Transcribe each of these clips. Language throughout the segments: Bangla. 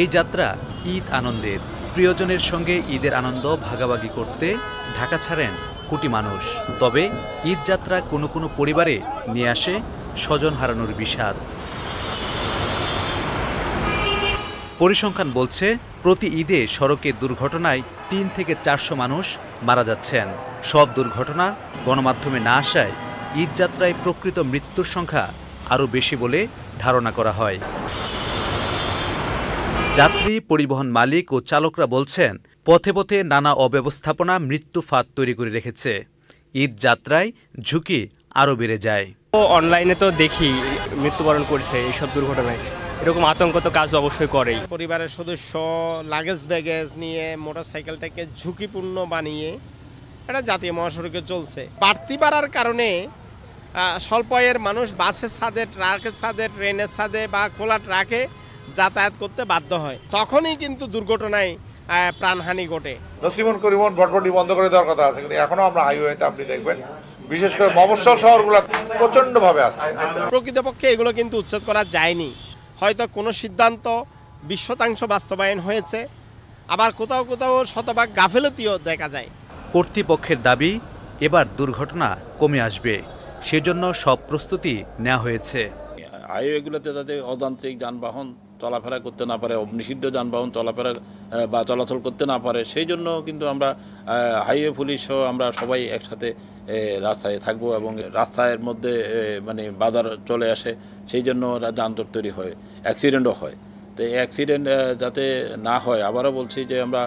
এই যাত্রা ঈদ আনন্দের। প্রিয়জনের সঙ্গে ঈদের আনন্দ ভাগাভাগি করতে ঢাকা ছাড়েন কোটি মানুষ। তবে ঈদ যাত্রা কোনো কোনো পরিবারে নিয়ে আসে স্বজন হারানোর বিষাদ। পরিসংখ্যান বলছে প্রতি ঈদে সড়কে দুর্ঘটনায় ৩ থেকে ৪০০ মানুষ মারা যাচ্ছেন। সব দুর্ঘটনা গণমাধ্যমে না আসায় ঈদ যাত্রায় প্রকৃত মৃত্যুর সংখ্যা আরও বেশি বলে ধারণা করা হয়। যাত্রী, পরিবহন মালিক ও চালকরা বলছেন পথে পথে নানা অব্যবস্থাপনা মৃত্যু ফাঁদ তৈরি করে রেখেছে। ঈদ যাত্রায় ঝুঁকি আরও বেড়ে যায়। অনলাইনে তো দেখি মৃত্যুবরণ করছে এইসব দুর্ঘটনায়, এরকম আতঙ্ক তো কাজ অবশ্যই করেই। পরিবারের সদস্য লাগেজ ব্যাগেজ নিয়ে মোটরসাইকেলটাকে ঝুঁকিপূর্ণ বানিয়ে এটা জাতীয় মহাসড়কে চলছে। বাড়তি বাড়ার কারণে স্বল্প আয়ের মানুষ বাসের ছাদে, ট্রাকের ছাদে, ট্রেনের ছাদে বা খোলা ট্রাকে যাতায়াত করতে বাধ্য হয়। তখনই কিন্তু দুর্ঘটনায় প্রাণহানি ঘটে। নসিমন করিমন ঘটঘটি বন্ধ করে দেওয়ার কথা আছে, কিন্তু এখনো আমরা হাইওয়েতে আপনি দেখবেন বিশেষ করে মফস্বল শহরগুলো প্রচণ্ডভাবে আছে। প্রকৃতপক্ষে এগুলো কিন্তু উচ্ছেদ করা যায়নি। হয়তো কোনো সিদ্ধান্ত ২০% বাস্তবায়ন হয়েছে, আবার কোথাও কোথাও শতভাগ গাফেলতিও দেখা যায়। কর্তৃপক্ষের দাবি এবার দুর্ঘটনা কমে আসবে, সেজন্য সব প্রস্তুতি নেওয়া হয়েছে। হাইওয়েগুলোতে যাতে অযান্ত্রিক যানবাহন চলাফেরা করতে না পারে, নিষিদ্ধ যানবাহন চলাফেরা বা চলাচল করতে না পারে, সেই জন্য কিন্তু আমরা হাইওয়ে পুলিশ সহ আমরা সবাই একসাথে রাস্তায় থাকবো এবং রাস্তার মধ্যে মানে বাজার চলে আসে, সেই জন্য যানজট তৈরি হয়, অ্যাক্সিডেন্টও হয়। তো এই অ্যাক্সিডেন্ট যাতে না হয়, আবারও বলছি যে আমরা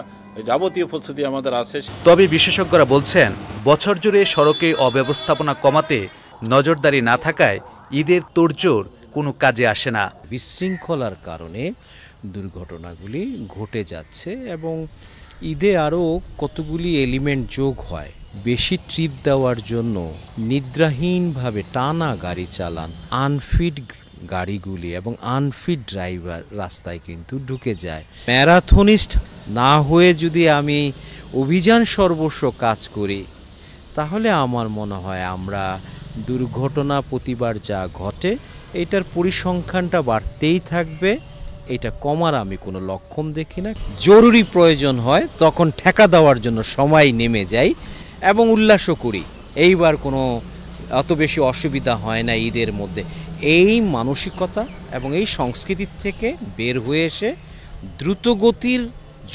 যাবতীয় প্রস্তুতি আমাদের আছে। তবে বিশেষজ্ঞরা বলছেন বছর জুড়ে সড়কে অব্যবস্থাপনা কমাতে নজরদারি না থাকায় ঈদের তোড়জোড় কোনো কাজে আসে না। বিশৃঙ্খলার কারণে দুর্ঘটনাগুলি ঘটে যাচ্ছে এবং ঈদে আরও কতগুলি এলিমেন্ট যোগ হয়। বেশি ট্রিপ দেওয়ার জন্য নিদ্রাহীনভাবে টানা গাড়ি চালান, আনফিট গাড়িগুলি এবং আনফিট ড্রাইভার রাস্তায় কিন্তু ঢুকে যায়। ম্যারাথনিস্ট না হয়ে যদি আমি অভিযান সর্বস্ব কাজ করি, তাহলে আমার মনে হয় আমরা দুর্ঘটনা প্রতিবার যা ঘটে এটার পরিসংখ্যানটা বাড়তেই থাকবে, এটা কমার আমি কোনো লক্ষণ দেখি না। জরুরি প্রয়োজন হয় তখন ঠেকা দেওয়ার জন্য সময় নেমে যাই এবং উল্লাসও করি। এইবার কোনো অত বেশি অসুবিধা হয় না ঈদের মধ্যে। এই মানসিকতা এবং এই সংস্কৃতির থেকে বের হয়ে এসে দ্রুতগতির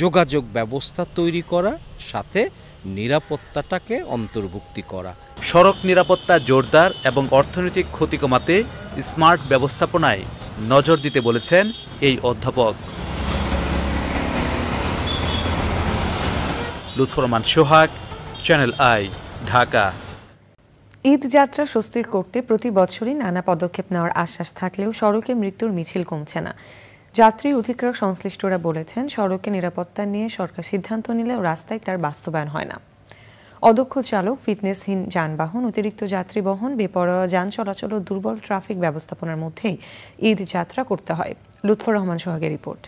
যোগাযোগ ব্যবস্থা তৈরি করা, সাথে নিরাপত্তাটাকে অন্তর্ভুক্তি করা। সড়ক নিরাপত্তা জোরদার এবং অর্থনৈতিক ক্ষতি কমাতে স্মার্ট ব্যবস্থাপনায় নজর দিতে বলেছেন এই অধ্যাপক। লুৎফর রহমান সোহাগ, চ্যানেল আই, ঢাকা। ঈদ যাত্রা স্বস্তির করতে প্রতি বছরই নানা পদক্ষেপ নেওয়ার আশ্বাস থাকলেও সড়কে মৃত্যুর মিছিল কমছে না। যাত্রী অধিকার সংশ্লিষ্টরা বলেছেন সড়কে নিরাপত্তা নিয়ে সরকার সিদ্ধান্ত নিলেও রাস্তায় তার বাস্তবায়ন হয় না। অদক্ষ চালক, ফিটনেসহীন যানবাহন, অতিরিক্ত যাত্রী বহন, বেপরোয়া যান চলাচল ও দুর্বল ট্রাফিক ব্যবস্থাপনার মধ্যেই ঈদ যাত্রা করতে হয়। লুৎফর রহমান সোহাগের রিপোর্ট।